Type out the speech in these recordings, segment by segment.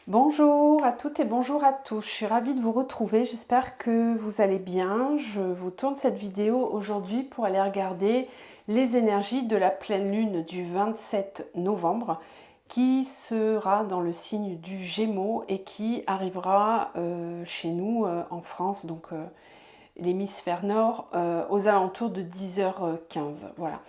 Bonjour à toutes et bonjour à tous, je suis ravie de vous retrouver, j'espère que vous allez bien. Je vous tourne cette vidéo aujourd'hui pour aller regarder les énergies de la pleine lune du 27 novembre qui sera dans le signe du Gémeaux et qui arrivera chez nous en France, donc l'hémisphère nord, aux alentours de 10h15. Voilà.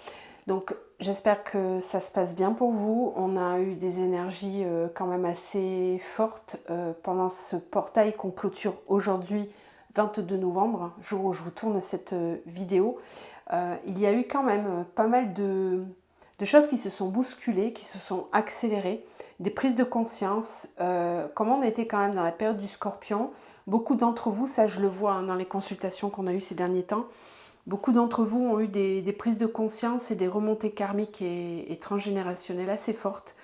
Donc j'espère que ça se passe bien pour vous. On a eu des énergies quand même assez fortes pendant ce portail qu'on clôture aujourd'hui, 22 novembre, jour où je vous tourne cette vidéo. Il y a eu quand même pas mal de choses qui se sont bousculées, qui se sont accélérées, des prises de conscience. Comme on était quand même dans la période du Scorpion, beaucoup d'entre vous, ça je le vois hein, dans les consultations qu'on a eues ces derniers temps, beaucoup d'entre vous ont eu des prises de conscience et des remontées karmiques et transgénérationnelles assez fortes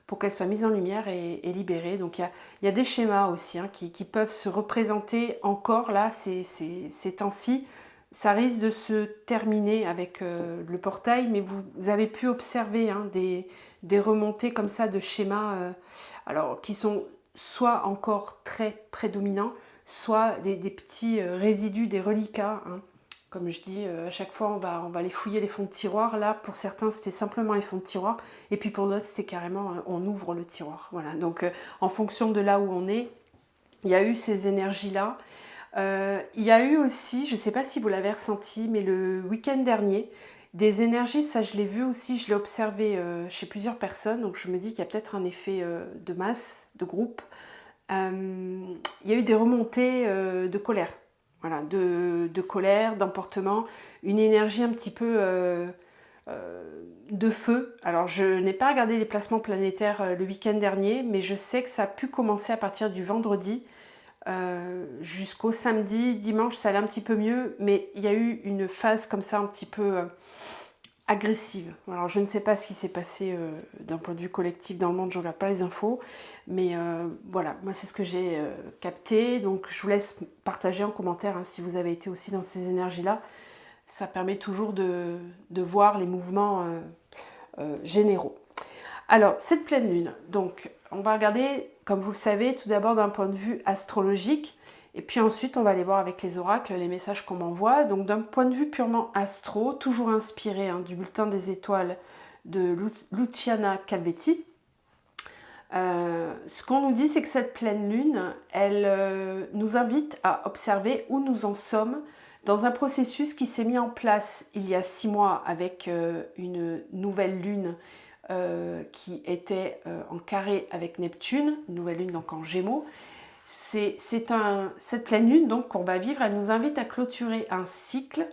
pour qu'elles soient mises en lumière et libérées. Donc il y a des schémas aussi hein, qui peuvent se représenter encore là ces temps-ci. Ça risque de se terminer avec le portail, mais vous avez pu observer hein, des remontées comme ça de schémas alors, qui sont soit encore très prédominants, soit des petits résidus, des reliquats. Hein. Comme je dis, à chaque fois, on va aller fouiller les fonds de tiroir. Là, pour certains, c'était simplement les fonds de tiroir. Et puis pour d'autres, c'était carrément, on ouvre le tiroir. Voilà. Donc, en fonction de là où on est, il y a eu ces énergies-là. Il y a eu aussi, je ne sais pas si vous l'avez ressenti, mais le week-end dernier, des énergies, ça je l'ai vu aussi, je l'ai observé chez plusieurs personnes. Donc, je me dis qu'il y a peut-être un effet de masse, de groupe. Il y a eu des remontées de colère. Voilà, de colère, d'emportement, une énergie un petit peu de feu. Alors je n'ai pas regardé les placements planétaires le week-end dernier, mais je sais que ça a pu commencer à partir du vendredi jusqu'au samedi, dimanche, ça allait un petit peu mieux, mais il y a eu une phase comme ça un petit peu agressive. Alors je ne sais pas ce qui s'est passé d'un point de vue collectif dans le monde, je ne regarde pas les infos, mais voilà, moi c'est ce que j'ai capté, donc je vous laisse partager en commentaire hein, si vous avez été aussi dans ces énergies-là. Ça permet toujours de voir les mouvements généraux. Alors, cette pleine lune, donc on va regarder, comme vous le savez, tout d'abord d'un point de vue astrologique, et puis ensuite on va aller voir avec les oracles les messages qu'on m'envoie. Donc d'un point de vue purement astro, toujours inspiré hein, du bulletin des étoiles de Luciana Calvetti, ce qu'on nous dit, c'est que cette pleine lune, elle nous invite à observer où nous en sommes dans un processus qui s'est mis en place il y a 6 mois avec une nouvelle lune qui était en carré avec Neptune, une nouvelle lune donc en Gémeaux. Cette pleine lune donc qu'on va vivre, elle nous invite à clôturer un cycle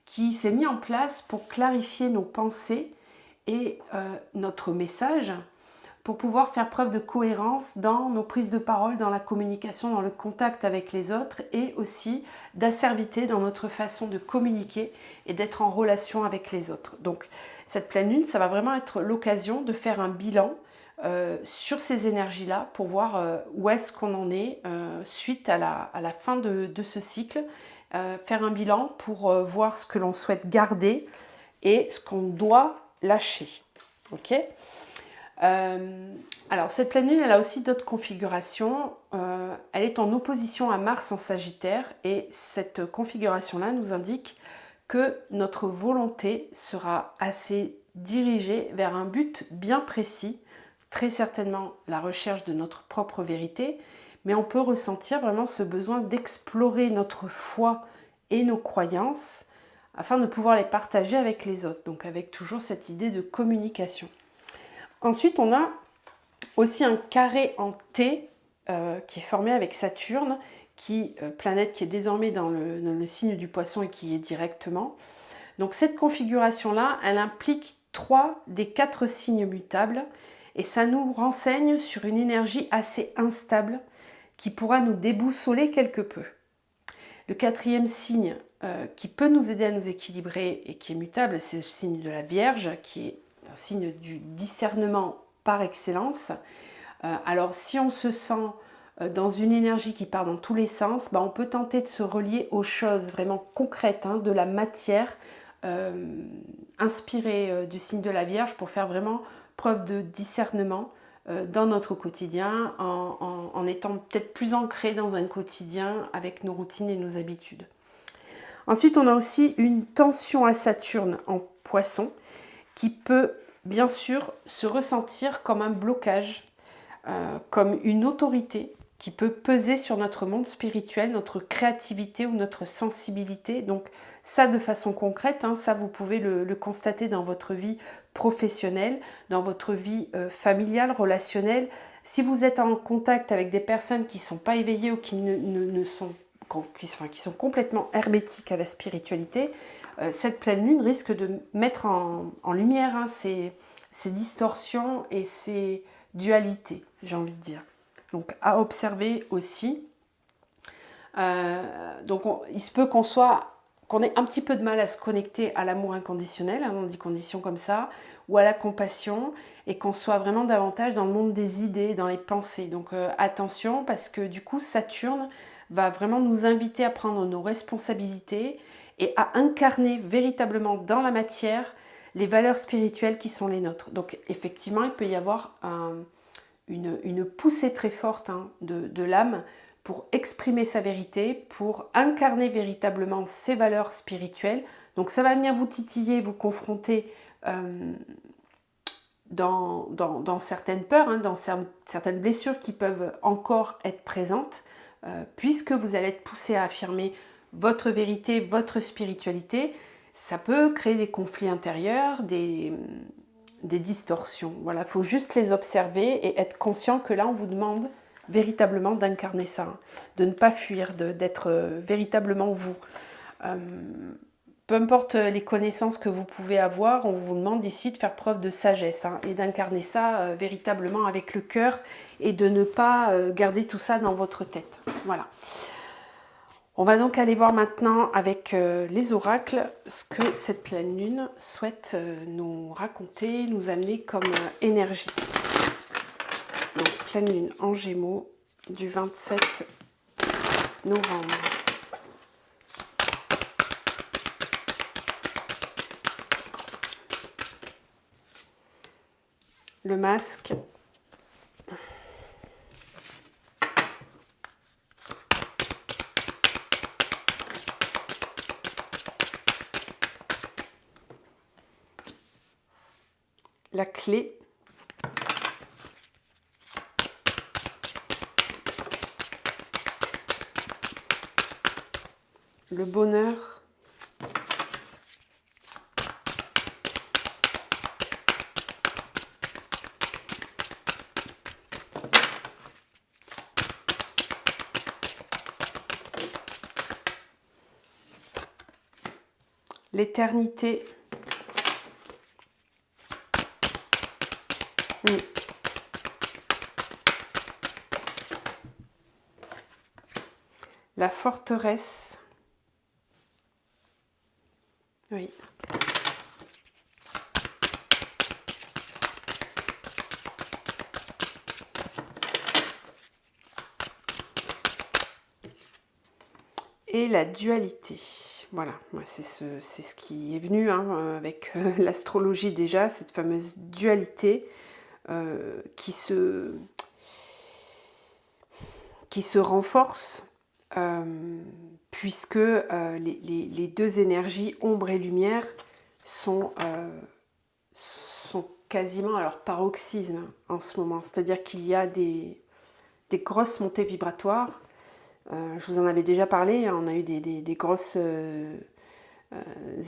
qui s'est mis en place pour clarifier nos pensées et notre message, pour pouvoir faire preuve de cohérence dans nos prises de parole, dans la communication, dans le contact avec les autres et aussi d'asservité dans notre façon de communiquer et d'être en relation avec les autres. Donc cette pleine lune, ça va vraiment être l'occasion de faire un bilan sur ces énergies-là pour voir où est-ce qu'on en est suite à la fin de ce cycle. Faire un bilan pour voir ce que l'on souhaite garder et ce qu'on doit lâcher. Ok ? Alors cette pleine lune, elle a aussi d'autres configurations. Elle est en opposition à Mars en Sagittaire et cette configuration-là nous indique que notre volonté sera assez dirigée vers un but bien précis, très certainement la recherche de notre propre vérité, mais on peut ressentir vraiment ce besoin d'explorer notre foi et nos croyances afin de pouvoir les partager avec les autres, donc avec toujours cette idée de communication. Ensuite, on a aussi un carré en T qui est formé avec Saturne, planète qui est désormais dans le signe du Poisson et qui est directement. Donc cette configuration-là, elle implique 3 des 4 signes mutables et ça nous renseigne sur une énergie assez instable qui pourra nous déboussoler quelque peu. Le 4e signe qui peut nous aider à nous équilibrer et qui est mutable, c'est le signe de la Vierge, qui est un signe du discernement par excellence. Alors si on se sent dans une énergie qui part dans tous les sens, on peut tenter de se relier aux choses vraiment concrètes, de la matière inspirée du signe de la Vierge pour faire vraiment preuve de discernement, dans notre quotidien, en étant peut-être plus ancré dans un quotidien avec nos routines et nos habitudes. Ensuite, on a aussi une tension à Saturne en Poisson qui peut bien sûr se ressentir comme un blocage, comme une autorité qui peut peser sur notre monde spirituel, notre créativité ou notre sensibilité. Donc ça, de façon concrète, ça vous pouvez le constater dans votre vie professionnelle, dans votre vie familiale, relationnelle. Si vous êtes en contact avec des personnes qui ne sont pas éveillées ou qui sont complètement hermétiques à la spiritualité, cette pleine lune risque de mettre en lumière ces distorsions et ces dualités, j'ai envie de dire. Donc à observer aussi. Il se peut qu'on ait un petit peu de mal à se connecter à l'amour inconditionnel, on dit conditions comme ça, ou à la compassion, et qu'on soit vraiment davantage dans le monde des idées, dans les pensées. Donc attention, parce que du coup Saturne va vraiment nous inviter à prendre nos responsabilités et à incarner véritablement dans la matière les valeurs spirituelles qui sont les nôtres. Donc effectivement, il peut y avoir une poussée très forte de l'âme pour exprimer sa vérité, pour incarner véritablement ses valeurs spirituelles. Donc ça va venir vous titiller, vous confronter dans certaines peurs, dans certaines blessures qui peuvent encore être présentes, puisque vous allez être poussé à affirmer votre vérité, votre spiritualité. Ça peut créer des conflits intérieurs, des distorsions. Voilà, il faut juste les observer et être conscient que là, on vous demande véritablement d'incarner ça, de ne pas fuir, d'être véritablement vous. Peu importe les connaissances que vous pouvez avoir, on vous demande ici de faire preuve de sagesse et d'incarner ça véritablement avec le cœur et de ne pas garder tout ça dans votre tête. Voilà. On va donc aller voir maintenant avec les oracles ce que cette pleine lune souhaite nous raconter, nous amener comme énergie. Donc pleine lune en Gémeaux du 27 novembre. Le masque. La clé. Le bonheur. L'éternité. La forteresse. Oui. Et la dualité. Voilà, c'est ce qui est venu avec l'astrologie déjà, cette fameuse dualité qui se renforce puisque les deux énergies, ombre et lumière, sont quasiment à leur paroxysme en ce moment. C'est-à-dire qu'il y a des grosses montées vibratoires. Je vous en avais déjà parlé, on a eu des grosses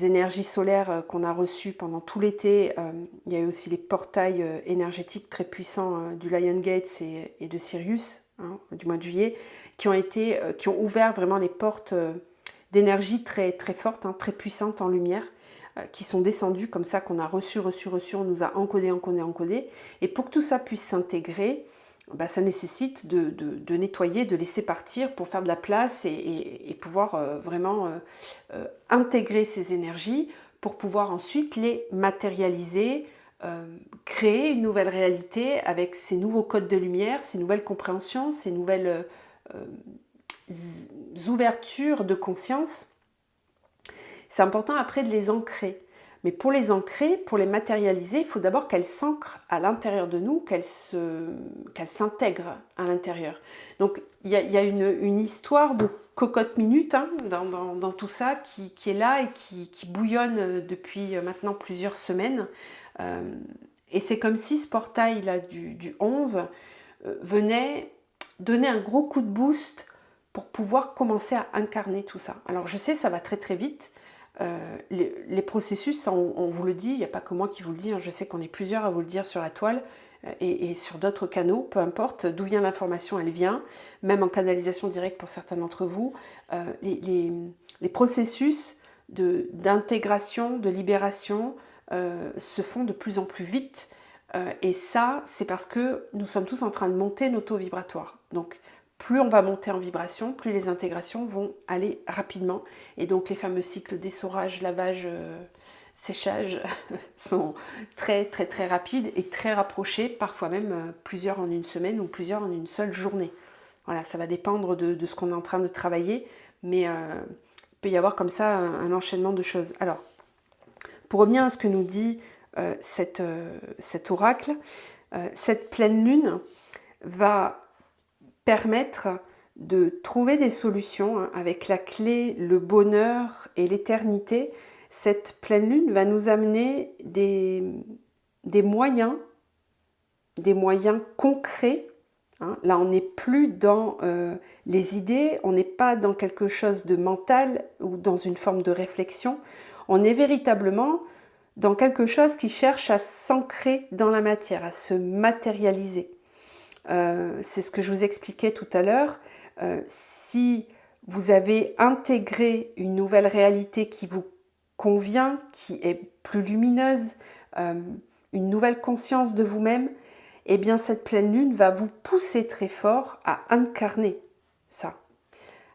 énergies solaires qu'on a reçues pendant tout l'été. Il y a eu aussi les portails énergétiques très puissants du Lion Gates et de Sirius, du mois de juillet, qui ont ouvert vraiment les portes d'énergie très, très fortes, très puissantes en lumière, qui sont descendues comme ça, qu'on a reçu, on nous a encodé. Et pour que tout ça puisse s'intégrer, ça nécessite de nettoyer, de laisser partir pour faire de la place et pouvoir vraiment intégrer ces énergies pour pouvoir ensuite les matérialiser, créer une nouvelle réalité avec ces nouveaux codes de lumière, ces nouvelles compréhensions, ces nouvelles ouvertures de conscience. C'est important après de les ancrer Mais pour les ancrer, pour les matérialiser, il faut d'abord qu'elles s'ancrent à l'intérieur de nous, qu'elles s'intègrent à l'intérieur. Donc il y a une histoire de cocotte minute hein, dans tout ça qui est là et qui bouillonne depuis maintenant plusieurs semaines. Et c'est comme si ce portail là du 11 venait donner un gros coup de boost pour pouvoir commencer à incarner tout ça. Alors je sais, ça va très très vite. Les processus, on vous le dit, il n'y a pas que moi qui vous le dis, hein, je sais qu'on est plusieurs à vous le dire sur la toile et sur d'autres canaux, peu importe d'où vient l'information, elle vient, même en canalisation directe pour certains d'entre vous. Les processus d'intégration, de libération se font de plus en plus vite et ça, c'est parce que nous sommes tous en train de monter nos taux vibratoires. Donc, plus on va monter en vibration, plus les intégrations vont aller rapidement. Et donc les fameux cycles d'essorage, lavage, séchage sont très très très rapides et très rapprochés, parfois même plusieurs en une semaine ou plusieurs en une seule journée. Voilà, ça va dépendre de ce qu'on est en train de travailler, mais il peut y avoir comme ça un enchaînement de choses. Alors, pour revenir à ce que nous dit cet oracle, cette pleine lune va permettre de trouver des solutions hein, avec la clé, le bonheur et l'éternité. Cette pleine lune va nous amener des moyens concrets. Hein. Là, on n'est plus dans les idées, on n'est pas dans quelque chose de mental ou dans une forme de réflexion. On est véritablement dans quelque chose qui cherche à s'ancrer dans la matière, à se matérialiser. C'est ce que je vous expliquais tout à l'heure. Si vous avez intégré une nouvelle réalité qui vous convient, qui est plus lumineuse, une nouvelle conscience de vous-même, eh bien cette pleine lune va vous pousser très fort à incarner ça.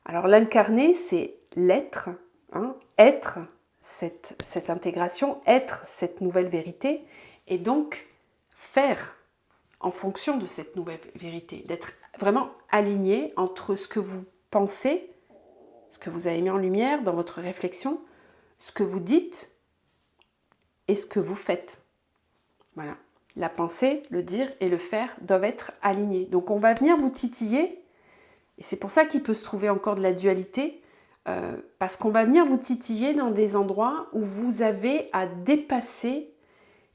Alors l'incarner, c'est l'être, hein, être cette intégration, être cette nouvelle vérité, et donc faire en fonction de cette nouvelle vérité, d'être vraiment aligné entre ce que vous pensez, ce que vous avez mis en lumière dans votre réflexion, ce que vous dites et ce que vous faites. Voilà. La pensée, le dire et le faire doivent être alignés. Donc on va venir vous titiller, et c'est pour ça qu'il peut se trouver encore de la dualité, parce qu'on va venir vous titiller dans des endroits où vous avez à dépasser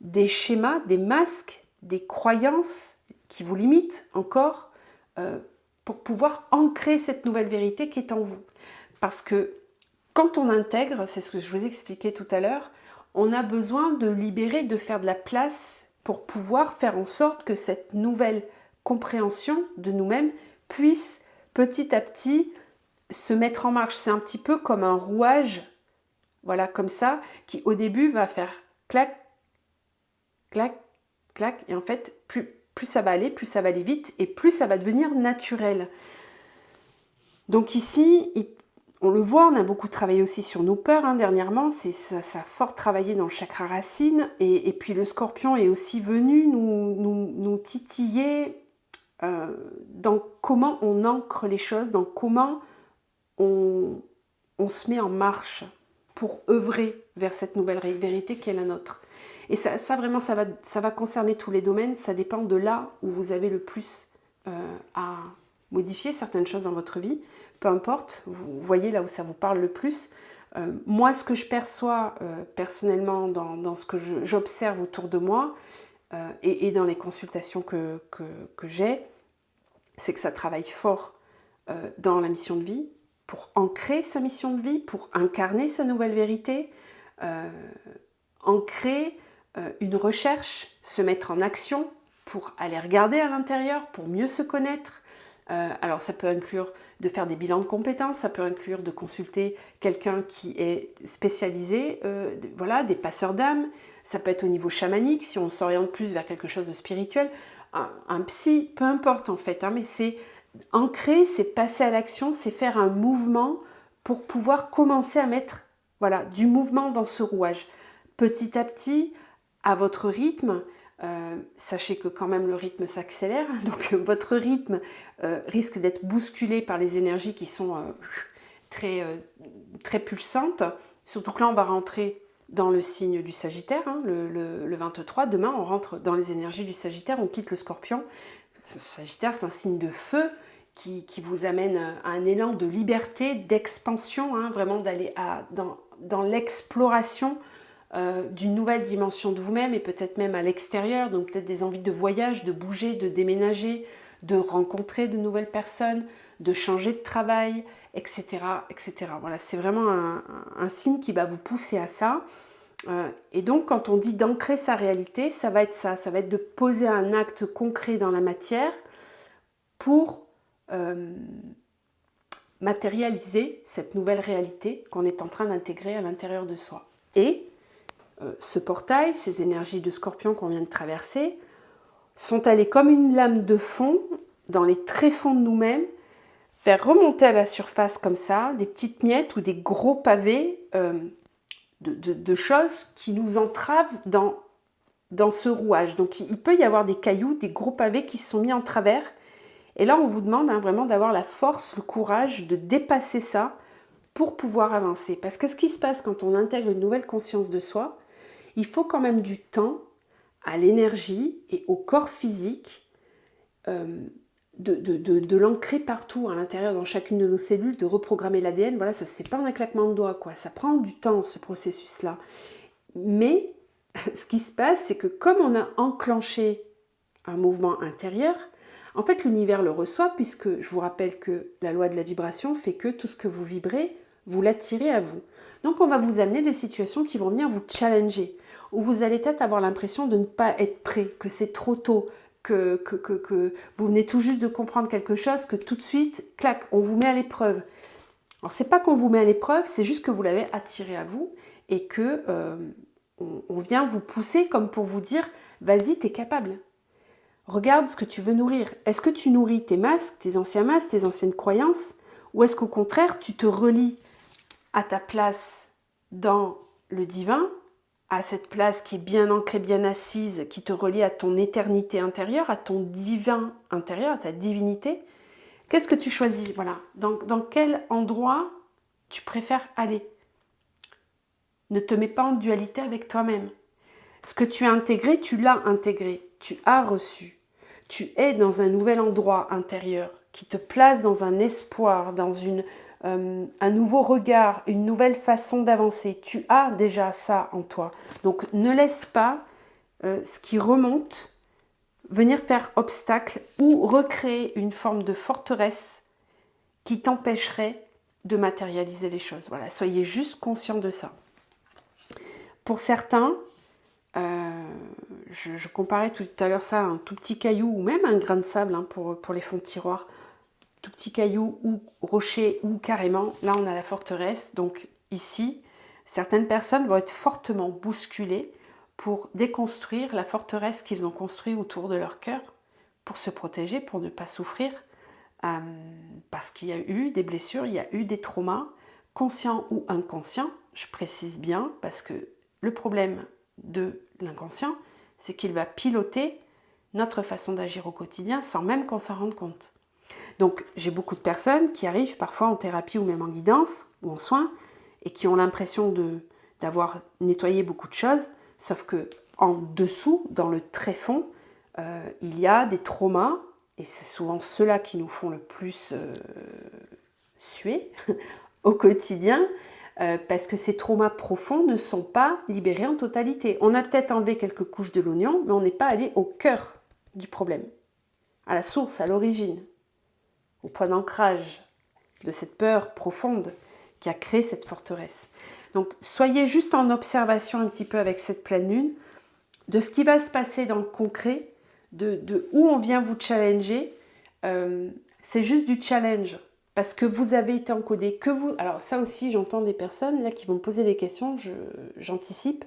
des schémas, des masques, des croyances qui vous limitent encore pour pouvoir ancrer cette nouvelle vérité qui est en vous. Parce que quand on intègre, c'est ce que je vous expliquais tout à l'heure, on a besoin de libérer, de faire de la place pour pouvoir faire en sorte que cette nouvelle compréhension de nous-mêmes puisse petit à petit se mettre en marche. C'est un petit peu comme un rouage, voilà, comme ça, qui au début va faire clac, clac, clac, et en fait, plus ça va aller vite, et plus ça va devenir naturel. Donc ici, on le voit, on a beaucoup travaillé aussi sur nos peurs hein, dernièrement, ça a fort travaillé dans le chakra racine, et puis le scorpion est aussi venu nous titiller dans comment on ancre les choses, dans comment on se met en marche pour œuvrer vers cette nouvelle vérité qui est la nôtre. Et ça vraiment, ça va concerner tous les domaines, ça dépend de là où vous avez le plus à modifier certaines choses dans votre vie, peu importe, vous voyez là où ça vous parle le plus. Moi, ce que je perçois personnellement dans ce que j'observe autour de moi et dans les consultations que j'ai, c'est que ça travaille fort dans la mission de vie, pour ancrer sa mission de vie, pour incarner sa nouvelle vérité, ancrer une recherche, se mettre en action pour aller regarder à l'intérieur, pour mieux se connaître. Alors ça peut inclure de faire des bilans de compétences, ça peut inclure de consulter quelqu'un qui est spécialisé, voilà, des passeurs d'âme, ça peut être au niveau chamanique, si on s'oriente plus vers quelque chose de spirituel, un psy, peu importe en fait, hein, mais c'est ancrer, c'est passer à l'action, c'est faire un mouvement pour pouvoir commencer à mettre voilà, du mouvement dans ce rouage. Petit à petit, à votre rythme, sachez que quand même le rythme s'accélère, donc votre rythme risque d'être bousculé par les énergies qui sont très pulsantes, surtout que là on va rentrer dans le signe du Sagittaire, hein, le 23. Demain, on rentre dans les énergies du Sagittaire, on quitte le Scorpion. Le Sagittaire, c'est un signe de feu qui vous amène à un élan de liberté, d'expansion, hein, vraiment d'aller dans l'exploration d'une nouvelle dimension de vous-même et peut-être même à l'extérieur, donc peut-être des envies de voyage, de bouger, de déménager, de rencontrer de nouvelles personnes, de changer de travail, etc. etc. Voilà, c'est vraiment un signe qui va vous pousser à ça. Et donc, quand on dit d'ancrer sa réalité, ça va être ça. Ça va être de poser un acte concret dans la matière pour matérialiser cette nouvelle réalité qu'on est en train d'intégrer à l'intérieur de soi. Et ce portail, ces énergies de Scorpion qu'on vient de traverser, sont allées comme une lame de fond dans les tréfonds de nous-mêmes, faire remonter à la surface comme ça des petites miettes ou des gros pavés de choses qui nous entravent dans ce rouage. Donc il peut y avoir des cailloux, des gros pavés qui se sont mis en travers. Et là, on vous demande vraiment d'avoir la force, le courage de dépasser ça pour pouvoir avancer. Parce que ce qui se passe quand on intègre une nouvelle conscience de soi, il faut quand même du temps à l'énergie et au corps physique de l'ancrer partout à l'intérieur, dans chacune de nos cellules, de reprogrammer l'ADN. Voilà, ça ne se fait pas en un claquement de doigts, quoi. Ça prend du temps, ce processus-là. Mais ce qui se passe, c'est que comme on a enclenché un mouvement intérieur, en fait, l'univers le reçoit, puisque je vous rappelle que la loi de la vibration fait que tout ce que vous vibrez, vous l'attirez à vous. Donc, on va vous amener des situations qui vont venir vous challenger, où vous allez peut-être avoir l'impression de ne pas être prêt, que c'est trop tôt, que vous venez tout juste de comprendre quelque chose, que tout de suite, clac, on vous met à l'épreuve. Alors, c'est pas qu'on vous met à l'épreuve, c'est juste que vous l'avez attiré à vous et que on vient vous pousser comme pour vous dire, vas-y, t'es capable. Regarde ce que tu veux nourrir. Est-ce que tu nourris tes masques, tes anciens masques, tes anciennes croyances, ou est-ce qu'au contraire, tu te relis à ta place dans le divin, à cette place qui est bien ancrée, bien assise, qui te relie à ton éternité intérieure, à ton divin intérieur, à ta divinité? Qu'est-ce que tu choisis? Voilà. Dans quel endroit tu préfères aller? Ne te mets pas en dualité avec toi-même. Ce que tu as intégré, tu l'as intégré, tu as reçu. Tu es dans un nouvel endroit intérieur qui te place dans un espoir, dans un nouveau regard, une nouvelle façon d'avancer. Tu as déjà ça en toi. Donc ne laisse pas ce qui remonte venir faire obstacle ou recréer une forme de forteresse qui t'empêcherait de matérialiser les choses. Voilà, soyez juste conscients de ça. Pour certains, je comparais tout à l'heure ça à un tout petit caillou ou même un grain de sable hein, pour les fonds de tiroir. Tout petit caillou ou rocher ou carrément, là on a la forteresse. Donc ici, certaines personnes vont être fortement bousculées pour déconstruire la forteresse qu'ils ont construite autour de leur cœur, pour se protéger, pour ne pas souffrir, parce qu'il y a eu des blessures, il y a eu des traumas, conscients ou inconscients, je précise bien, parce que le problème de l'inconscient, c'est qu'il va piloter notre façon d'agir au quotidien sans même qu'on s'en rende compte. Donc j'ai beaucoup de personnes qui arrivent parfois en thérapie ou même en guidance ou en soins et qui ont l'impression d'avoir nettoyé beaucoup de choses, sauf que en dessous, dans le tréfonds, il y a des traumas et c'est souvent ceux-là qui nous font le plus suer au quotidien. Parce que ces traumas profonds ne sont pas libérés en totalité. On a peut-être enlevé quelques couches de l'oignon, mais on n'est pas allé au cœur du problème, à la source, à l'origine, au point d'ancrage de cette peur profonde qui a créé cette forteresse. Donc soyez juste en observation un petit peu avec cette pleine lune, de ce qui va se passer dans le concret, de où on vient vous challenger. C'est juste du challenge. Parce que vous avez été encodé, alors ça aussi j'entends des personnes là qui vont me poser des questions, j'anticipe.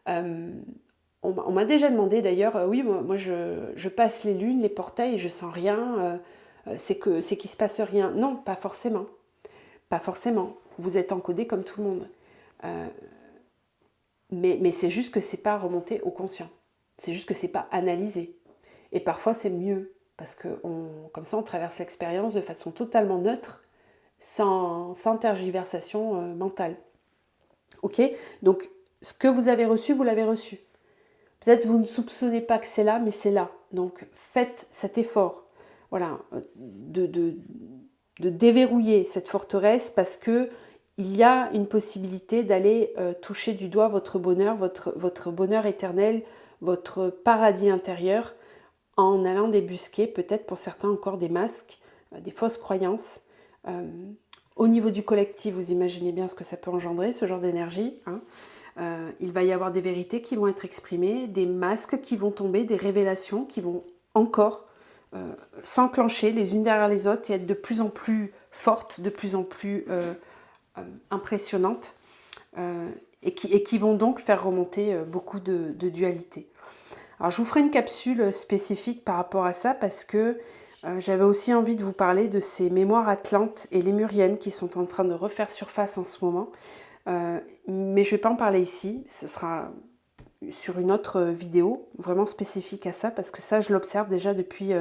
On m'a déjà demandé d'ailleurs, oui moi je passe les lunes, les portails et je sens rien, c'est qu'il se passe rien. Non, pas forcément. Pas forcément. Vous êtes encodé comme tout le monde. Mais c'est juste que c'est pas remonté au conscient. C'est juste que c'est pas analysé. Et parfois c'est mieux. Parce que comme ça, on traverse l'expérience de façon totalement neutre, sans tergiversation mentale. Ok? Donc, ce que vous avez reçu, vous l'avez reçu. Peut-être vous ne soupçonnez pas que c'est là, mais c'est là. Donc faites cet effort, voilà, de déverrouiller cette forteresse, parce que il y a une possibilité d'aller toucher du doigt votre bonheur, votre bonheur éternel, votre paradis intérieur, en allant débusquer peut-être pour certains encore des masques, des fausses croyances. Au niveau du collectif, vous imaginez bien ce que ça peut engendrer, ce genre d'énergie, hein. Il va y avoir des vérités qui vont être exprimées, des masques qui vont tomber, des révélations qui vont encore s'enclencher les unes derrière les autres et être de plus en plus fortes, de plus en plus impressionnantes, et qui vont donc faire remonter beaucoup de dualité. Alors je vous ferai une capsule spécifique par rapport à ça, parce que j'avais aussi envie de vous parler de ces mémoires atlantes et lémuriennes qui sont en train de refaire surface en ce moment. Mais je ne vais pas en parler ici, ce sera sur une autre vidéo vraiment spécifique à ça, parce que ça je l'observe déjà depuis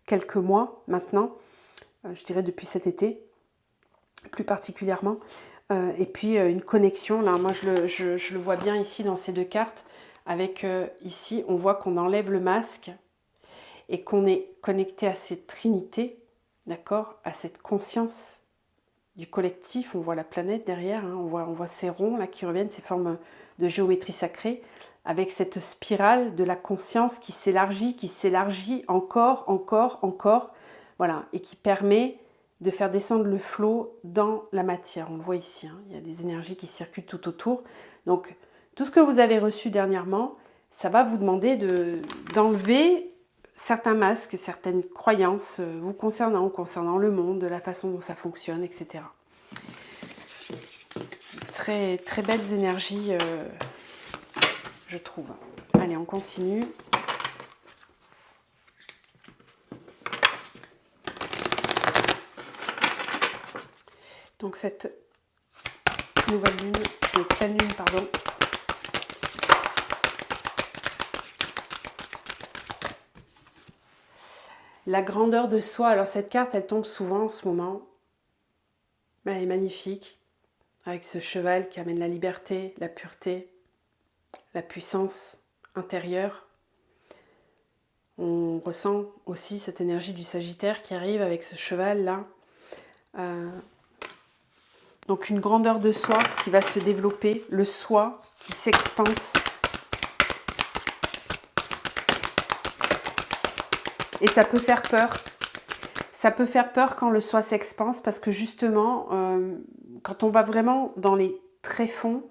quelques mois maintenant, je dirais depuis cet été plus particulièrement, et puis une connexion, là moi je le vois bien ici dans ces deux cartes, avec ici on voit qu'on enlève le masque et qu'on est connecté à cette trinité, d'accord, à cette conscience du collectif. On voit la planète derrière, hein, on voit ces ronds là qui reviennent, ces formes de géométrie sacrée, avec cette spirale de la conscience qui s'élargit encore, voilà, et qui permet de faire descendre le flot dans la matière. On le voit ici, hein, il y a des énergies qui circulent tout autour. Donc, tout ce que vous avez reçu dernièrement, ça va vous demander d'enlever certains masques, certaines croyances vous concernant le monde, de la façon dont ça fonctionne, etc. Très, très belles énergies, je trouve. Allez, on continue. Donc cette nouvelle lune, pleine lune, pardon. La grandeur de soi. Alors cette carte, elle tombe souvent en ce moment. Elle est magnifique. Avec ce cheval qui amène la liberté, la pureté, la puissance intérieure. On ressent aussi cette énergie du Sagittaire qui arrive avec ce cheval-là. Donc une grandeur de soi qui va se développer, le soi qui s'expanse. Et ça peut faire peur. Ça peut faire peur quand le soi s'expanse, parce que justement, quand on va vraiment dans les tréfonds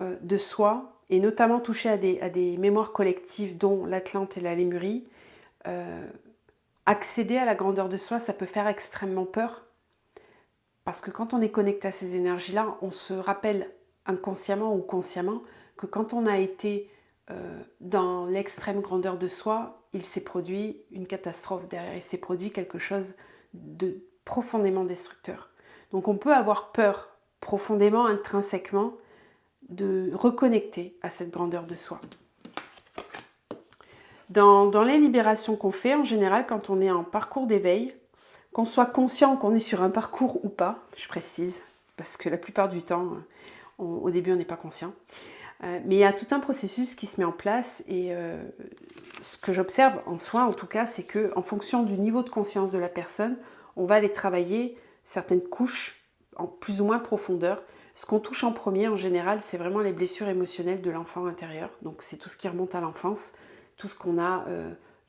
de soi, et notamment toucher à des mémoires collectives, dont l'Atlante et la Lémurie, accéder à la grandeur de soi, ça peut faire extrêmement peur. Parce que quand on est connecté à ces énergies-là, on se rappelle inconsciemment ou consciemment que quand on a été dans l'extrême grandeur de soi, il s'est produit une catastrophe derrière, il s'est produit quelque chose de profondément destructeur. Donc on peut avoir peur profondément, intrinsèquement, de reconnecter à cette grandeur de soi. Dans les libérations qu'on fait, en général, quand on est en parcours d'éveil, qu'on soit conscient qu'on est sur un parcours ou pas, je précise, parce que la plupart du temps, au début, on n'est pas conscient. Mais il y a tout un processus qui se met en place, et ce que j'observe en soi, en tout cas, c'est qu'en fonction du niveau de conscience de la personne, on va aller travailler certaines couches en plus ou moins profondeur. Ce qu'on touche en premier, en général, c'est vraiment les blessures émotionnelles de l'enfant intérieur. Donc c'est tout ce qui remonte à l'enfance, tout ce qu'on a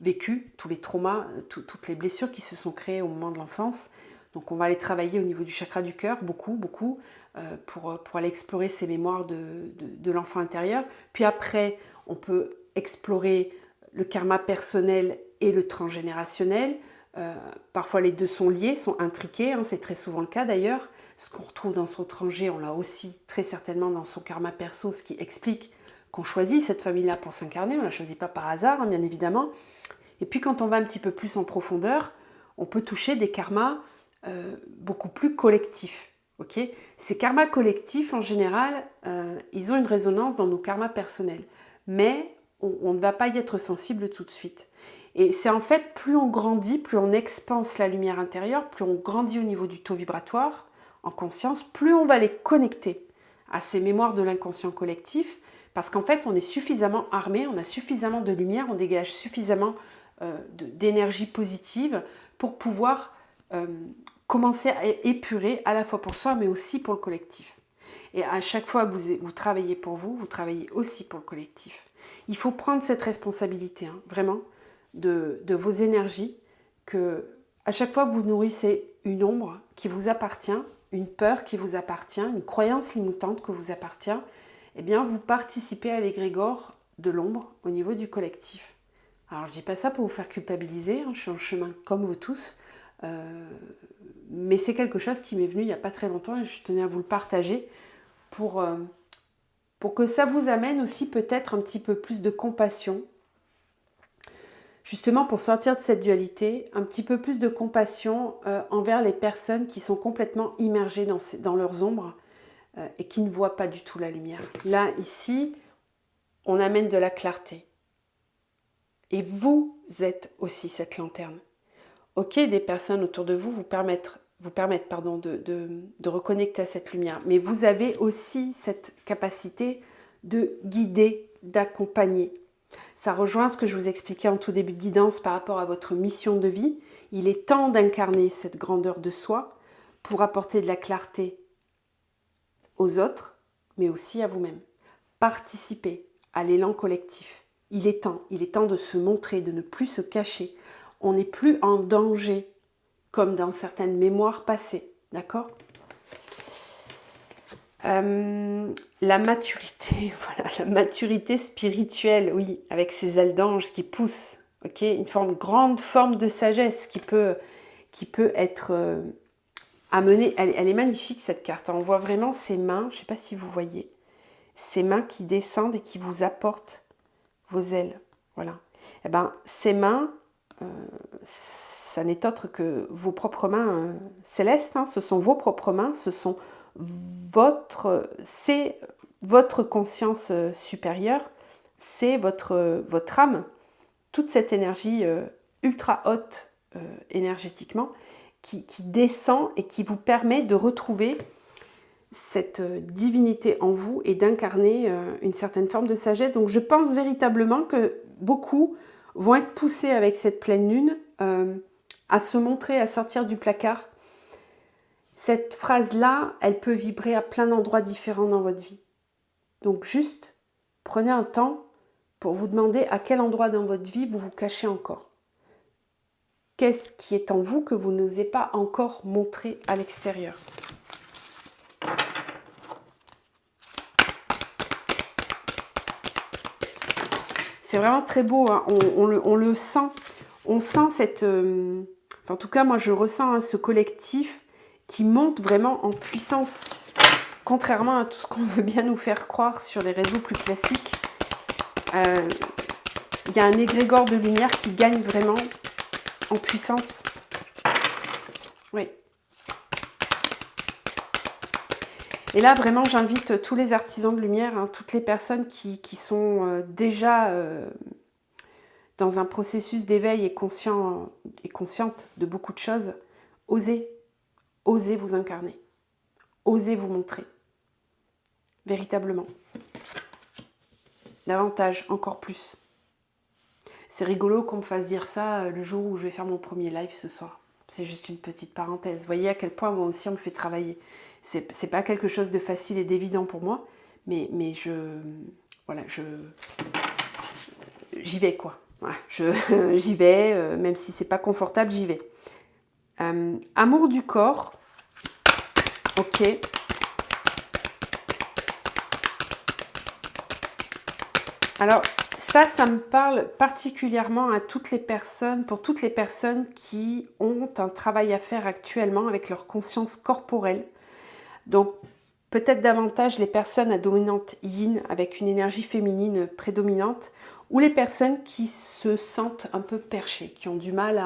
vécu, tous les traumas, toutes les blessures qui se sont créées au moment de l'enfance. Donc on va aller travailler au niveau du chakra du cœur, beaucoup, pour aller explorer ces mémoires de l'enfant intérieur. Puis après, on peut explorer le karma personnel et le transgénérationnel. Parfois les deux sont liés, sont intriqués, hein, c'est très souvent le cas d'ailleurs. Ce qu'on retrouve dans son transgé, on l'a aussi très certainement dans son karma perso, ce qui explique qu'on choisit cette famille-là pour s'incarner. On ne la choisit pas par hasard, hein, bien évidemment. Et puis quand on va un petit peu plus en profondeur, on peut toucher des karmas beaucoup plus collectifs. Okay, ces karmas collectifs, en général, ils ont une résonance dans nos karmas personnels. Mais on ne va pas y être sensible tout de suite. Et c'est en fait, plus on grandit, plus on expanse la lumière intérieure, plus on grandit au niveau du taux vibratoire, en conscience, plus on va les connecter à ces mémoires de l'inconscient collectif, Parce qu'en fait, on est suffisamment armé, on a suffisamment de lumière, on dégage suffisamment d'énergie positive pour pouvoir commencer à épurer à la fois pour soi, mais aussi pour le collectif. Et à chaque fois que vous travaillez pour vous, vous travaillez aussi pour le collectif. Il faut prendre cette responsabilité, hein, vraiment, de vos énergies, que à chaque fois que vous nourrissez une ombre qui vous appartient, une peur qui vous appartient, une croyance limitante qui vous appartient, eh bien, vous participez à l'égrégore de l'ombre au niveau du collectif. Alors, je ne dis pas ça pour vous faire culpabiliser, hein, je suis en chemin comme vous tous, mais c'est quelque chose qui m'est venu il n'y a pas très longtemps et je tenais à vous le partager pour que ça vous amène aussi peut-être un petit peu plus de compassion, justement pour sortir de cette dualité, un petit peu plus de compassion envers les personnes qui sont complètement immergées dans leurs ombres et qui ne voient pas du tout la lumière. Là, ici, on amène de la clarté. Et vous êtes aussi cette lanterne. Ok, des personnes autour de vous permettent de reconnecter à cette lumière, mais vous avez aussi cette capacité de guider, d'accompagner. Ça rejoint ce que je vous expliquais en tout début de guidance par rapport à votre mission de vie. Il est temps d'incarner cette grandeur de soi pour apporter de la clarté aux autres, mais aussi à vous-même. Participer à l'élan collectif. Il est temps de se montrer, de ne plus se cacher. On n'est plus en danger, comme dans certaines mémoires passées, d'accord ? La maturité, voilà, la maturité spirituelle, oui, avec ses ailes d'ange qui poussent, ok, une grande forme de sagesse qui peut être amenée. Elle est magnifique cette carte. On voit vraiment ses mains, je ne sais pas si vous voyez, ses mains qui descendent et qui vous apportent vos ailes, voilà. Et ben, ces mains, ça n'est autre que vos propres mains célestes. Hein, ce sont vos propres mains, c'est votre conscience supérieure, c'est votre âme, toute cette énergie ultra haute énergétiquement qui descend et qui vous permet de retrouver cette divinité en vous et d'incarner une certaine forme de sagesse. Donc je pense véritablement que beaucoup vont être poussés avec cette pleine lune à se montrer, à sortir du placard. Cette phrase-là, elle peut vibrer à plein d'endroits différents dans votre vie. Donc juste, prenez un temps pour vous demander à quel endroit dans votre vie vous vous cachez encore. Qu'est-ce qui est en vous que vous n'osez pas encore montrer à l'extérieur ? C'est vraiment très beau, hein. On le sent. On sent cette... en tout cas, moi, je ressens ce collectif qui monte vraiment en puissance. Contrairement à tout ce qu'on veut bien nous faire croire sur les réseaux plus classiques, il y a un égrégore de lumière qui gagne vraiment en puissance. Oui. Et là, vraiment, j'invite tous les artisans de lumière, hein, toutes les personnes qui sont déjà dans un processus d'éveil et consciente de beaucoup de choses, osez vous incarner, osez vous montrer, véritablement. Davantage, encore plus. C'est rigolo qu'on me fasse dire ça le jour où je vais faire mon premier live ce soir. C'est juste une petite parenthèse. Vous voyez à quel point moi aussi on me fait travailler. C'est pas quelque chose de facile et d'évident pour moi, mais j'y vais quoi. Voilà, j'y vais, même si c'est pas confortable, j'y vais. Amour du corps. Ok. Alors, ça me parle particulièrement à toutes les personnes, pour toutes les personnes qui ont un travail à faire actuellement avec leur conscience corporelle. Donc, peut-être davantage les personnes à dominante yin, avec une énergie féminine prédominante, ou les personnes qui se sentent un peu perchées, qui ont du mal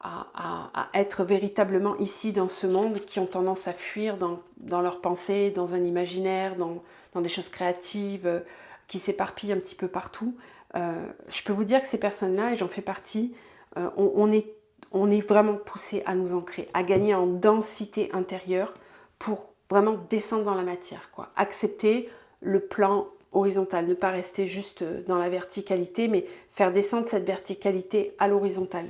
à être véritablement ici dans ce monde, qui ont tendance à fuir dans leurs pensées, dans un imaginaire, dans des choses créatives, qui s'éparpillent un petit peu partout. Je peux vous dire que ces personnes-là, et j'en fais partie, on est vraiment poussé à nous ancrer, à gagner en densité intérieure pour vraiment descendre dans la matière, quoi. Accepter le plan horizontale, ne pas rester juste dans la verticalité, mais faire descendre cette verticalité à l'horizontale.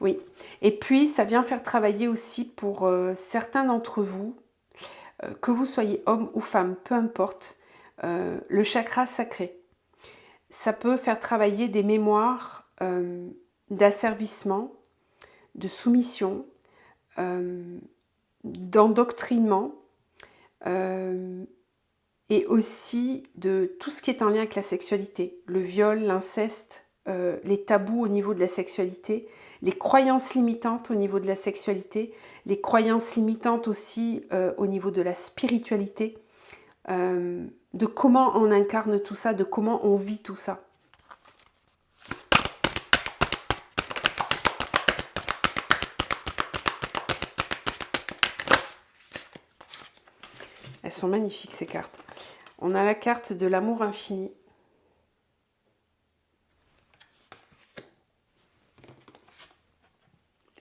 Oui. Et puis, ça vient faire travailler aussi pour certains d'entre vous, que vous soyez homme ou femme, peu importe, le chakra sacré. Ça peut faire travailler des mémoires d'asservissement, de soumission, d'endoctrinement, et aussi de tout ce qui est en lien avec la sexualité, le viol, l'inceste, les tabous au niveau de la sexualité, les croyances limitantes au niveau de la sexualité, les croyances limitantes aussi au niveau de la spiritualité, de comment on incarne tout ça, de comment on vit tout ça. Elles sont magnifiques ces cartes. On a la carte de l'amour infini.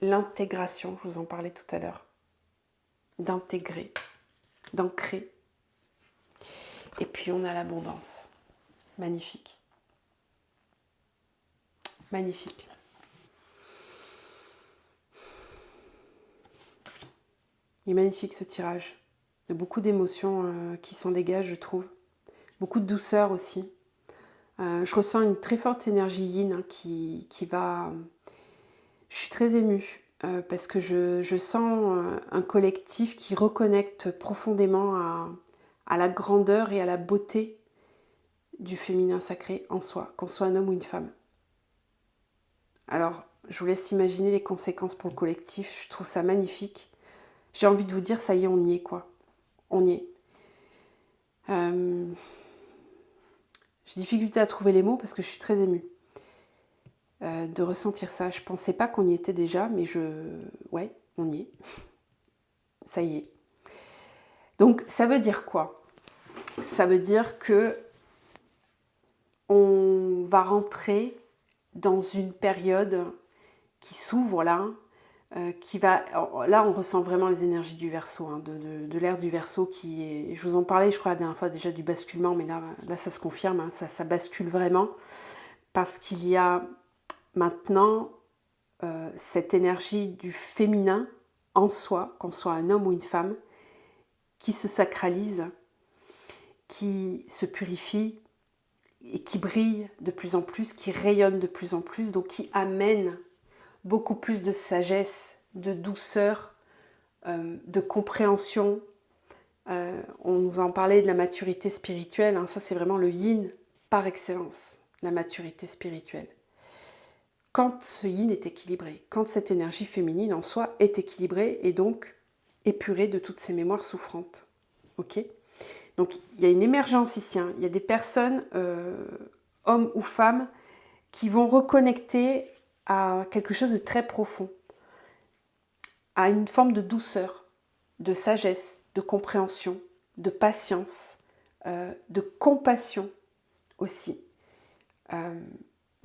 L'intégration, je vous en parlais tout à l'heure. D'intégrer, d'ancrer. Et puis on a l'abondance. Magnifique. Magnifique. Il est magnifique ce tirage. Il y a beaucoup d'émotions qui s'en dégagent, je trouve. Beaucoup de douceur aussi. Je ressens une très forte énergie yin hein, qui va... Je suis très émue parce que je sens un collectif qui reconnecte profondément à la grandeur et à la beauté du féminin sacré en soi, qu'on soit un homme ou une femme. Alors, je vous laisse imaginer les conséquences pour le collectif. Je trouve ça magnifique. J'ai envie de vous dire, ça y est, on y est, quoi. On y est. J'ai difficulté à trouver les mots parce que je suis très émue de ressentir ça. Je pensais pas qu'on y était déjà, mais ouais, on y est. Ça y est. Donc, ça veut dire quoi? Ça veut dire que on va rentrer dans une période qui s'ouvre là, là on ressent vraiment les énergies du Verseau, hein, de l'ère du Verseau qui est, je vous en parlais je crois la dernière fois déjà du basculement, mais là ça se confirme, hein, ça bascule vraiment, parce qu'il y a maintenant cette énergie du féminin en soi, qu'on soit un homme ou une femme, qui se sacralise, qui se purifie, et qui brille de plus en plus, qui rayonne de plus en plus, donc qui amène beaucoup plus de sagesse, de douceur, de compréhension. On nous en parlait de la maturité spirituelle, hein, ça c'est vraiment le yin par excellence, la maturité spirituelle. Quand ce yin est équilibré, quand cette énergie féminine en soi est équilibrée et donc épurée de toutes ces mémoires souffrantes. Ok ? Donc il y a une émergence ici, hein. Il y a des personnes, hommes ou femmes, qui vont reconnecter à quelque chose de très profond, à une forme de douceur, de sagesse, de compréhension, de patience, de compassion aussi.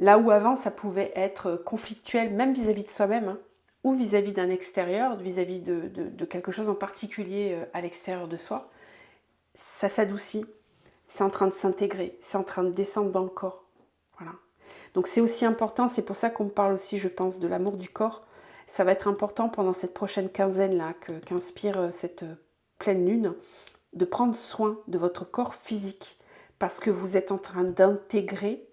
Là où avant ça pouvait être conflictuel, même vis-à-vis de soi-même, hein, ou vis-à-vis d'un extérieur, vis-à-vis de quelque chose en particulier à l'extérieur de soi, ça s'adoucit, c'est en train de s'intégrer, c'est en train de descendre dans le corps. Voilà. Donc c'est aussi important, c'est pour ça qu'on me parle aussi, je pense, de l'amour du corps. Ça va être important pendant cette prochaine quinzaine-là qu'inspire cette pleine lune, de prendre soin de votre corps physique, parce que vous êtes en train d'intégrer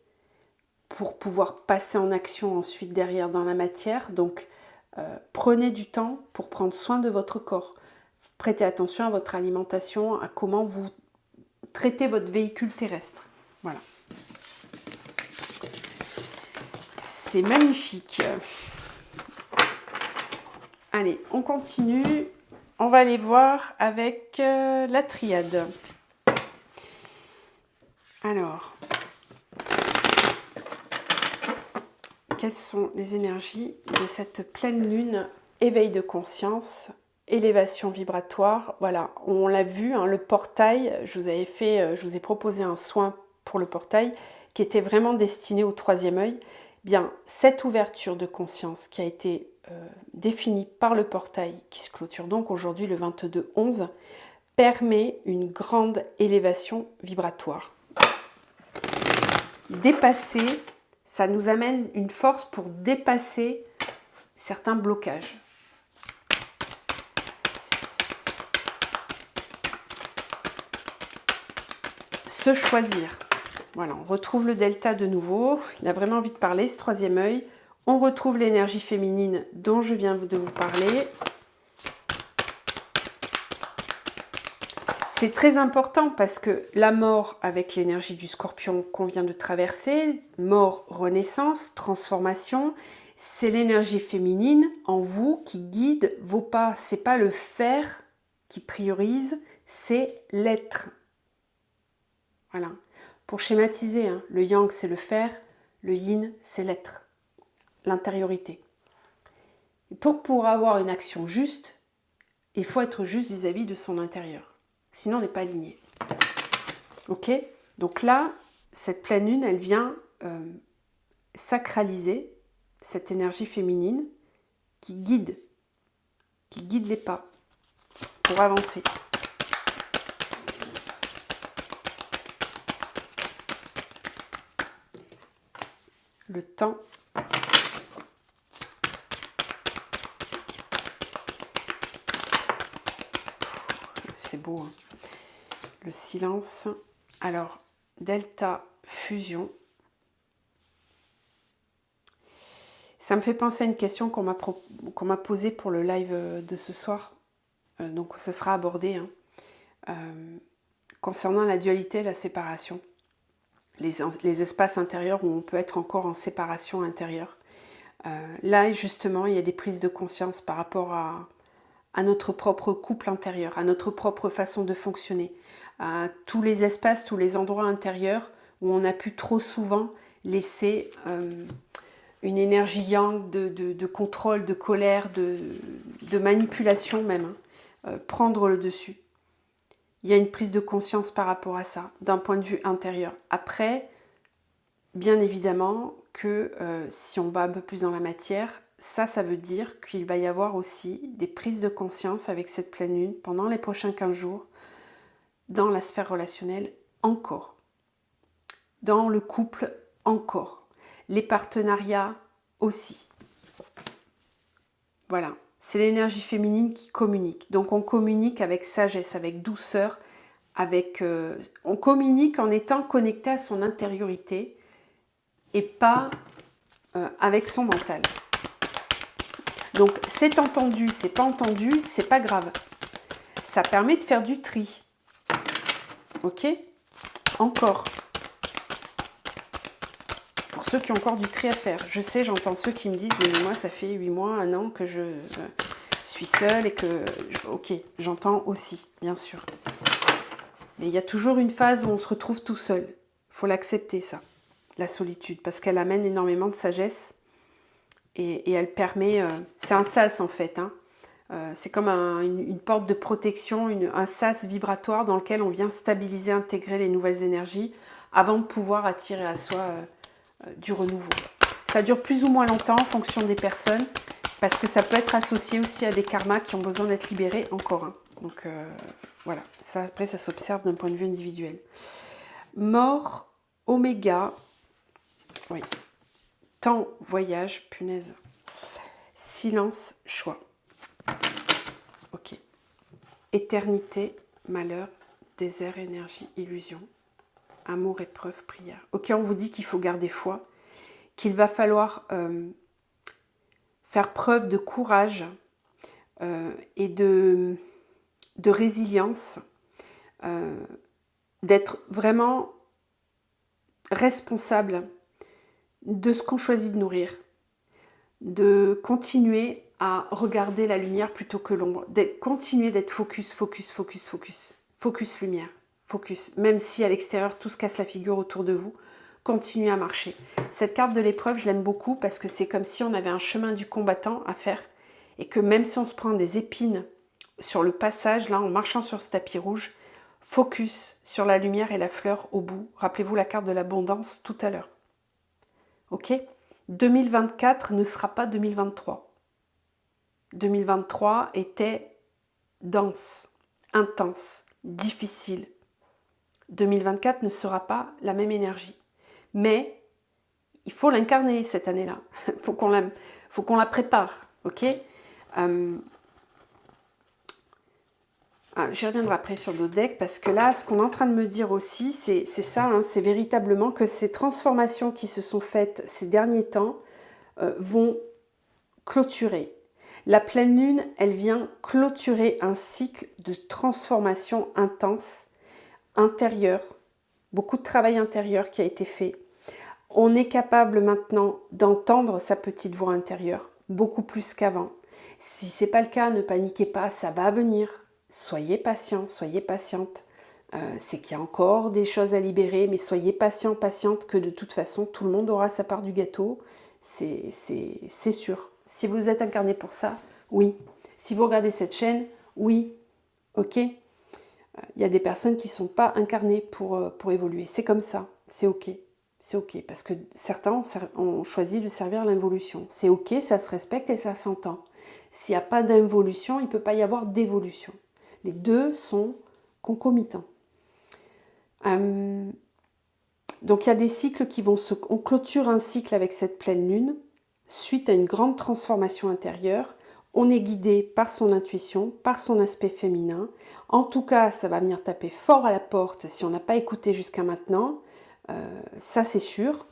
pour pouvoir passer en action ensuite derrière dans la matière. Donc prenez du temps pour prendre soin de votre corps. Prêtez attention à votre alimentation, à comment vous traitez votre véhicule terrestre. Voilà. C'est magnifique. Allez, on continue. On va aller voir avec la triade. Alors, quelles sont les énergies de cette pleine lune? Éveil de conscience, élévation vibratoire. Voilà, on l'a vu, hein, le portail, je vous ai proposé un soin pour le portail qui était vraiment destiné au troisième œil. Bien, cette ouverture de conscience qui a été définie par le portail, qui se clôture donc aujourd'hui le 22/11, permet une grande élévation vibratoire. Dépasser, ça nous amène une force pour dépasser certains blocages. Se choisir. Voilà, on retrouve le delta de nouveau. Il a vraiment envie de parler, ce troisième œil. On retrouve l'énergie féminine dont je viens de vous parler. C'est très important parce que la mort avec l'énergie du scorpion qu'on vient de traverser, mort, renaissance, transformation, c'est l'énergie féminine en vous qui guide vos pas. C'est pas le faire qui priorise, c'est l'être. Voilà. Pour schématiser, hein, le yang c'est le faire, le yin c'est l'être, l'intériorité. Pour avoir une action juste, il faut être juste vis-à-vis de son intérieur. Sinon on n'est pas aligné. Ok? Donc là, cette pleine lune, elle vient sacraliser cette énergie féminine qui guide les pas pour avancer. Le temps. C'est beau, hein. Le silence. Alors, delta, fusion. Ça me fait penser à une question qu'on m'a posée pour le live de ce soir. Donc, ça sera abordé. Hein. Concernant la dualité, la séparation. Les espaces intérieurs où on peut être encore en séparation intérieure. Là, justement, il y a des prises de conscience par rapport à notre propre couple intérieur, à notre propre façon de fonctionner, à tous les espaces, tous les endroits intérieurs où on a pu trop souvent laisser une énergie yang de contrôle, de colère, de manipulation même, hein, prendre le dessus. Il y a une prise de conscience par rapport à ça, d'un point de vue intérieur. Après, bien évidemment que si on va un peu plus dans la matière, ça veut dire qu'il va y avoir aussi des prises de conscience avec cette pleine lune pendant les prochains 15 jours dans la sphère relationnelle encore. Dans le couple encore. Les partenariats aussi. Voilà. C'est l'énergie féminine qui communique. Donc on communique avec sagesse, avec douceur, on communique en étant connecté à son intériorité et pas avec son mental. Donc c'est entendu, c'est pas entendu, c'est pas grave. Ça permet de faire du tri. Ok? Encore. Pour ceux qui ont encore du tri à faire. Je sais, j'entends ceux qui me disent « Mais moi, ça fait 8 mois, 1 an que je suis seule et que... » Ok, j'entends aussi, bien sûr. Mais il y a toujours une phase où on se retrouve tout seul. Il faut l'accepter, ça. La solitude, parce qu'elle amène énormément de sagesse. Et elle permet... c'est un sas, en fait. Hein. C'est comme une porte de protection, un sas vibratoire dans lequel on vient stabiliser, intégrer les nouvelles énergies avant de pouvoir attirer à soi du renouveau. Ça dure plus ou moins longtemps en fonction des personnes, parce que ça peut être associé aussi à des karmas qui ont besoin d'être libérés encore. Hein. Donc voilà, ça, après ça s'observe d'un point de vue individuel. Mort, oméga, oui. Temps, voyage, punaise. Silence, choix. Ok. Éternité, malheur, désert, énergie, illusion. Amour, épreuve, prière. Ok, on vous dit qu'il faut garder foi, qu'il va falloir faire preuve de courage et de résilience, d'être vraiment responsable de ce qu'on choisit de nourrir, de continuer à regarder la lumière plutôt que l'ombre, continuer d'être focus, focus, focus, focus, focus lumière, focus, même si à l'extérieur tout se casse la figure autour de vous, continuez à marcher. Cette carte de l'épreuve, je l'aime beaucoup parce que c'est comme si on avait un chemin du combattant à faire et que même si on se prend des épines sur le passage, là, en marchant sur ce tapis rouge, focus sur la lumière et la fleur au bout. Rappelez-vous la carte de l'abondance tout à l'heure. Ok ? 2024 ne sera pas 2023. 2023 était dense, intense, difficile. 2024 ne sera pas la même énergie. Mais il faut l'incarner cette année-là. Il faut qu'on la prépare. Ok. J'y reviendrai après sur d'autres decks parce que là, ce qu'on est en train de me dire aussi, c'est ça, hein, c'est véritablement que ces transformations qui se sont faites ces derniers temps vont clôturer. La pleine lune, elle vient clôturer un cycle de transformation intense, intérieure, beaucoup de travail intérieur qui a été fait. On est capable maintenant d'entendre sa petite voix intérieure, beaucoup plus qu'avant. Si ce n'est pas le cas, ne paniquez pas, ça va venir. Soyez patient, soyez patiente. C'est qu'il y a encore des choses à libérer, mais soyez patient, patiente, que de toute façon, tout le monde aura sa part du gâteau. C'est sûr. Si vous êtes incarné pour ça, oui. Si vous regardez cette chaîne, oui. Ok. Il y a des personnes qui ne sont pas incarnées pour évoluer. C'est comme ça. C'est ok. C'est ok. Parce que certains ont choisi de servir l'involution. C'est ok, ça se respecte et ça s'entend. S'il n'y a pas d'involution, il ne peut pas y avoir d'évolution. Les deux sont concomitants. Donc il y a des cycles qui vont se... On clôture un cycle avec cette pleine lune, suite à une grande transformation intérieure. On est guidé par son intuition, par son aspect féminin. En tout cas, ça va venir taper fort à la porte si on n'a pas écouté jusqu'à maintenant. Ça, c'est sûr.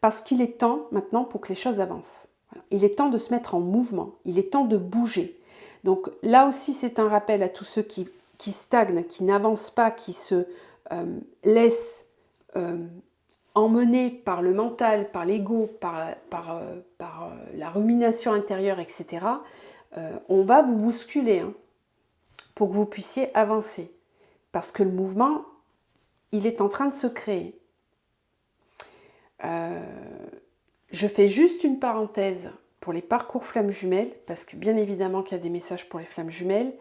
Parce qu'il est temps maintenant pour que les choses avancent. Il est temps de se mettre en mouvement. Il est temps de bouger. Donc là aussi, c'est un rappel à tous ceux qui stagnent, qui n'avancent pas, qui se laissent emmener par le mental, par l'ego, par la rumination intérieure, etc. On va vous bousculer hein, pour que vous puissiez avancer. Parce que le mouvement, il est en train de se créer. Je fais juste une parenthèse pour les parcours flammes jumelles, parce que bien évidemment qu'il y a des messages pour les flammes jumelles.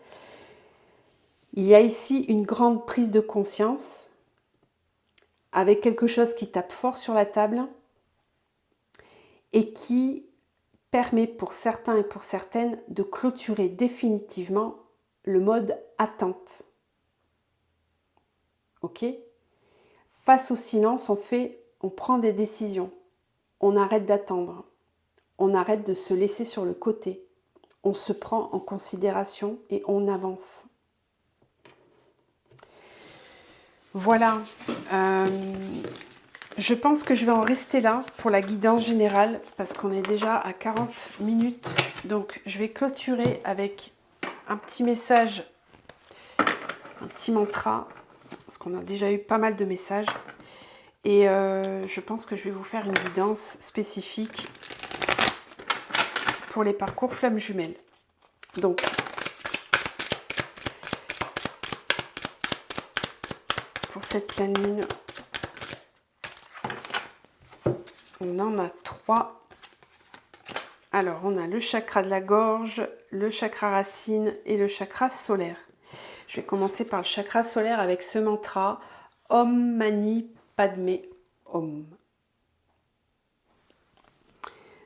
Il y a ici une grande prise de conscience, avec quelque chose qui tape fort sur la table, et qui permet pour certains et pour certaines de clôturer définitivement le mode attente. Ok ? Face au silence, on prend des décisions. On arrête d'attendre. On arrête de se laisser sur le côté. On se prend en considération et on avance. Voilà. Je pense que je vais en rester là pour la guidance générale parce qu'on est déjà à 40 minutes. Donc, je vais clôturer avec un petit message, un petit mantra, parce qu'on a déjà eu pas mal de messages. Et je pense que je vais vous faire une guidance spécifique pour les parcours flammes jumelles. Donc, pour cette pleine lune, on en a 3. Alors, on a le chakra de la gorge, le chakra racine et le chakra solaire. Je vais commencer par le chakra solaire avec ce mantra Om Mani Padme Om.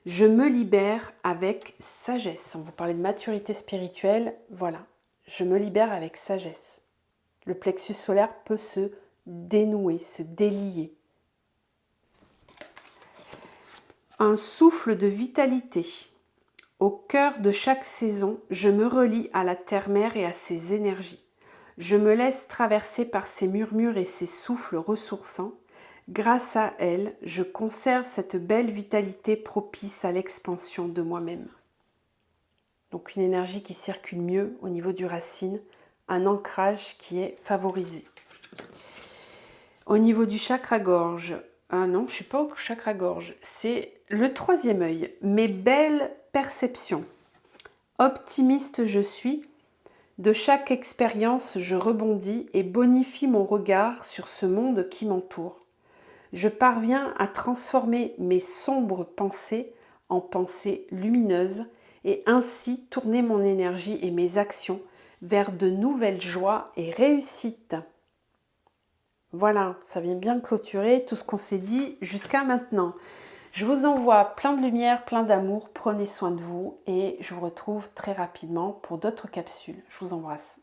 Je me libère avec sagesse. On vous parlait de maturité spirituelle. Voilà, je me libère avec sagesse. Le plexus solaire peut se dénouer, se délier. Un souffle de vitalité. Au cœur de chaque saison, je me relie à la terre-mère et à ses énergies. Je me laisse traverser par ses murmures et ses souffles ressourçants. Grâce à elle, je conserve cette belle vitalité propice à l'expansion de moi-même. Donc une énergie qui circule mieux au niveau du racine, un ancrage qui est favorisé. Au niveau du chakra-gorge, non, je ne suis pas au chakra-gorge, c'est le 3e œil, mes belles perceptions. Optimiste je suis, de chaque expérience je rebondis et bonifie mon regard sur ce monde qui m'entoure. Je parviens à transformer mes sombres pensées en pensées lumineuses et ainsi tourner mon énergie et mes actions vers de nouvelles joies et réussites. Voilà, ça vient bien clôturer tout ce qu'on s'est dit jusqu'à maintenant. Je vous envoie plein de lumière, plein d'amour, prenez soin de vous et je vous retrouve très rapidement pour d'autres capsules. Je vous embrasse.